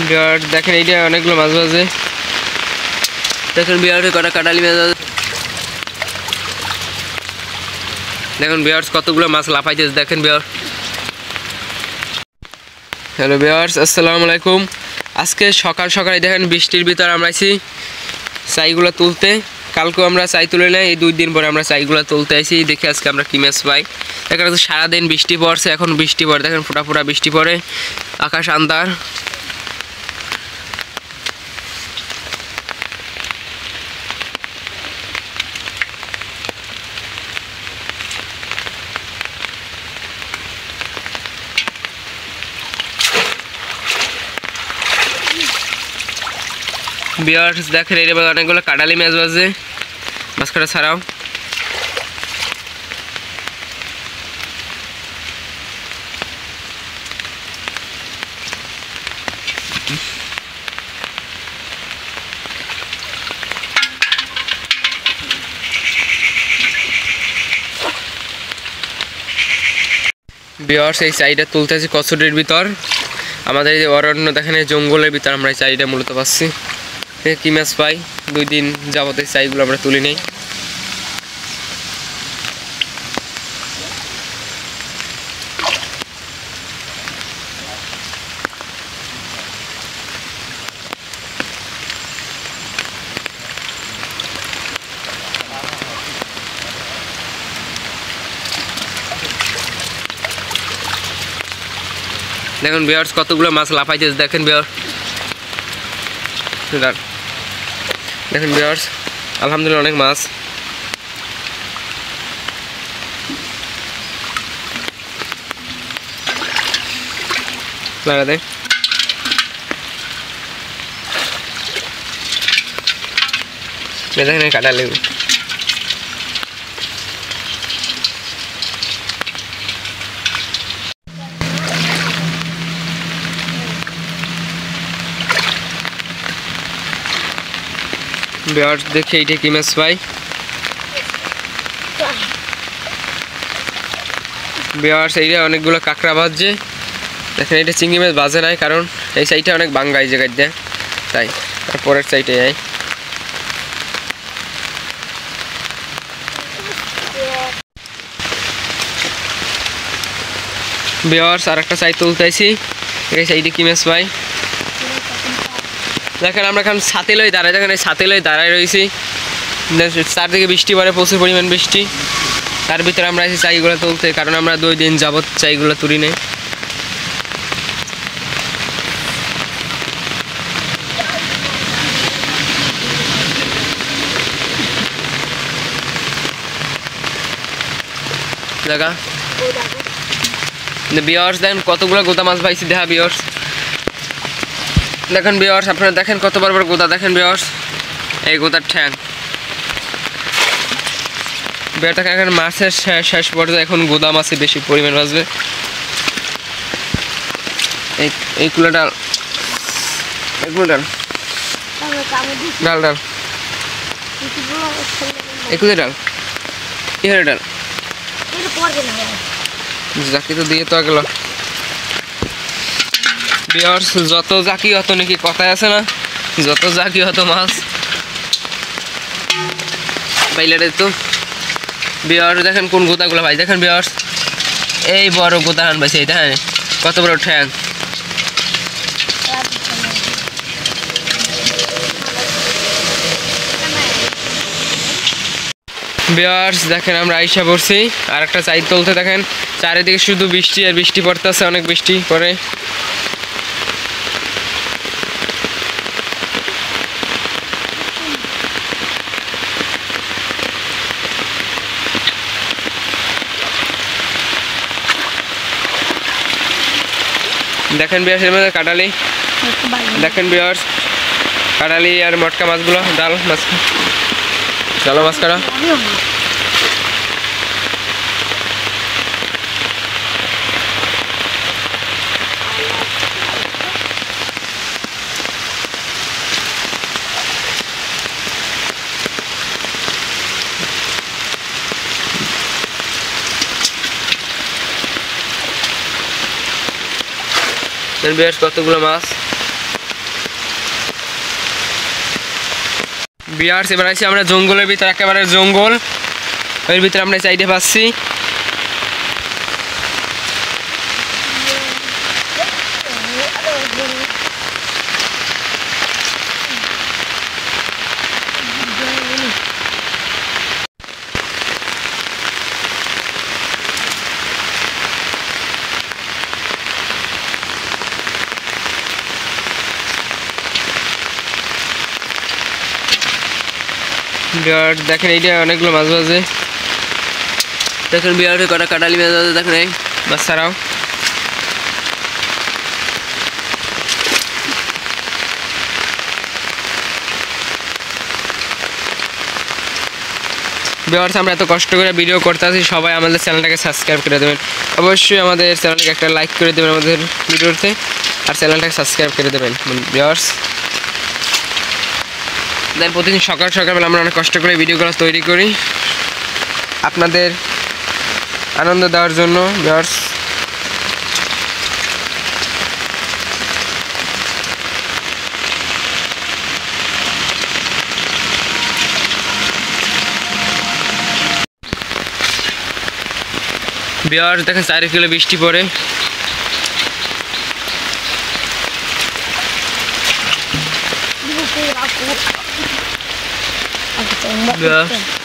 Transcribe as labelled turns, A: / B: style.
A: বিয়ার দেখেন এইটা অনেকগুলো মাছ আছে। দেখেন বিয়ারে কটা কাটালি মাছ আছে। দেখুন বিয়ার্স কতগুলো মাছ লাফাইতেছে দেখেন বিয়ার। হ্যালো বিয়ার্স, আসসালামু আলাইকুম। আজকে সকাল সকালে দেখেন বৃষ্টির ভিতর আমরা আইছি চাইগুলো তুলতে। কালকেও আমরা চাই তুলে নেই, এই 2 দিন পরে আমরা চাইগুলো তুলতে আইছি। দেখে আজকে আমরা কি মাছ পাই। দেখেন সারাদিন বৃষ্টি পড়ছে, এখন বৃষ্টি পড়ে দেখেন ফোটা ফোটা বৃষ্টি পড়ে, আকাশ আন্ধার। বিয়ার্স দেখেন এই অনেকগুলো কাটালি মাছ বাজে, মাছ কাটা ছাড়াও। বিয়ার্স এই চাইটা তুলতেছি কচুরির ভিতর, আমাদের এই অরণ্য দেখেন এই জঙ্গলের ভিতর আমরা এই চাইটা মূলত পাচ্ছি। কি মাছ পাই 2 দিন যাবত এই চাইগুলো আমরা তুলি নেই। দেখুন বিয়ার্স কতগুলো মাছ লাফাইতেছে দেখেন বিয়ার। দেখেন বিয়ার্স আলহামদুলিল্লাহ অনেক মাছ। লাগা দেয় দেখেন কাটা লেবু। বিয়ার্স দেখে এইটা কি মাছ পাই। বিয়ার্স এইটা অনেকগুলো কাঁকড়া ভাজছে দেখেন। এটা চিংড়ি মাছ বাজে নাই, কারণ এই সাইডটা অনেক বাঙ্গা এই জায়গায় দেয়, তাই আর পরের সাইডে যাই। বিয়ার্স আর একটা সাইড তুলতেছি, এই সাইডে কি মাছ পাই। দেখেন আমরা এখন ছাতে লই দাঁড়াই, দেখেন এই ছাতে লই দাঁড়াই রয়েছি। চারদিকে বৃষ্টি পড়ে, প্রচুর পরিমাণ বৃষ্টি। তার ভিতরে আমরা এসে চাইগুলো তুলতে, কারণ আমরা 2 দিন যাবত চাইগুলো তুলি নেই। দেখা বিয়ার্স দেখেন কতগুলো গোদা মাছ পাইছি দেখা বিয়ার্স। দেখেন বিয়ার্স আপনারা দেখেন কত বড় বড় গোদা দেখেন বিয়ার্স। এই গোদার ঠ্যাং বেটা এখন মাছের শেষ পর্যায়ে, এখন গোদা মাছে বেশি পরিমাণ বাঁচবে। এইগুলো ডাল, এগুলো ডাল ডাল ডাল এগুলো ডাল কি হলো ডাল জাকি তো দিয়ে তো গেল। বিয়ার্স যত জাকি অত নাকি কথায় আছে না, যত জাকি অত মাছ পাইলে তো। বিয়ার্স দেখেন কোন গোদাগুলো ভাই, দেখেন বিয়ার্স এই বড় গোদা হান ভাই, এই দেখেন কত বড় ঠ্যাং। বিয়ার্স দেখেন আমরা আইসা পড়ছি আর একটা চাই তুলতে। দেখেন চারিদিকে শুধু বৃষ্টি আর বৃষ্টি পড়তেছে, অনেক বৃষ্টি পড়ে। দেখেন বিয়ার্স এর মধ্যে কাটালি, দেখেন বিয়ার্স কাটালি আর মটকা মাছগুলো, ডাল মাছ, চলো মাছ কাটা। বিয়ার্স কতগুলো মাছ ভিউয়ার্স এবার আছি আমরা জঙ্গলের ভিতর, একেবারে জঙ্গল, এর ভিতরে আমরা চাইতে পাচ্ছি। দেখেন এইটা অনেকগুলো মাছ বাজে, দেখেন বিরাট কটা কাটালি মাছ বাজে, দেখেন এই বাচ্চারাও। ভিউয়ার্স আমরা এত কষ্ট করে ভিডিও করতে আছি, সবাই আমাদের চ্যানেলটাকে সাবস্ক্রাইব করে দেবেন, অবশ্যই আমাদের চ্যানেলটাকে একটা লাইক করে দেবেন আমাদের ভিডিওতে, আর চ্যানেলটাকে সাবস্ক্রাইব করে দেবেন। ভিউয়ার্স দেন প্রতিদিন সকাল সকালবেলা আমরা অনেক কষ্ট করে ভিডিওগুলো তৈরি করি আপনাদের আনন্দ দেওয়ার জন্য। ভিউয়ার্স ভিউয়ার্স দেখেন 4 কিলো বৃষ্টি পড়ে।
B: Aku tembak.